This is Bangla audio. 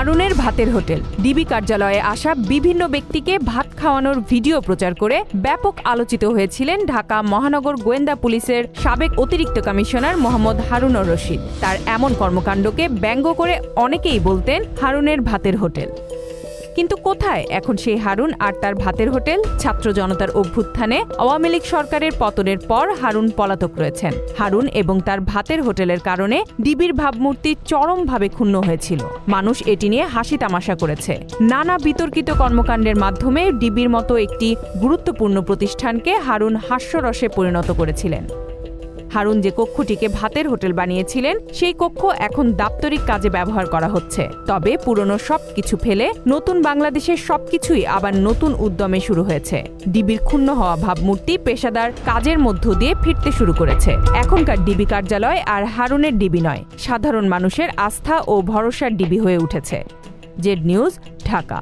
হারুনের ভাতের হোটেল। ডিবি কার্যালয়ে আসা বিভিন্ন ব্যক্তিকে ভাত খাওয়ানোর ভিডিও প্রচার করে ব্যাপক আলোচিত হয়েছিলেন ঢাকা মহানগর গোয়েন্দা পুলিশের সাবেক অতিরিক্ত কমিশনার মোহাম্মদ হারুনুর রশিদ। তার এমন কর্মকাণ্ডকে ব্যঙ্গ করে অনেকেই বলতেন হারুনের ভাতের হোটেল। কিন্তু কোথায় এখন সেই হারুন আর তার ভাতের হোটেল? ছাত্র জনতার অভ্যুত্থানে আওয়ামী লীগ সরকারের পতনের পর হারুন পলাতক রয়েছেন। হারুন এবং তার ভাতের হোটেলের কারণে ডিবির ভাবমূর্তি চরমভাবে ক্ষুণ্ণ হয়েছিল। মানুষ এটি নিয়ে হাসি তামাশা করেছে। নানা বিতর্কিত কর্মকাণ্ডের মাধ্যমে ডিবির মতো একটি গুরুত্বপূর্ণ প্রতিষ্ঠানকে হারুন হাস্যরসে পরিণত করেছিলেন। হারুন যে কক্ষটিকে ভাতের হোটেল বানিয়েছিলেন, সেই কক্ষ এখন দাপ্তরিক কাজে ব্যবহার করা হচ্ছে। তবে পুরনো সবকিছু ফেলে নতুন বাংলাদেশের সবকিছুই আবার নতুন উদ্যমে শুরু হয়েছে। ডিবির ক্ষুণ্ণ হওয়া ভাবমূর্তি পেশাদার কাজের মধ্য দিয়ে ফিরতে শুরু করেছে। এখনকার ডিবি কার্যালয় আর হারুনের ডিবি নয়, সাধারণ মানুষের আস্থা ও ভরসার ডিবি হয়ে উঠেছে। Z news, Dhaka.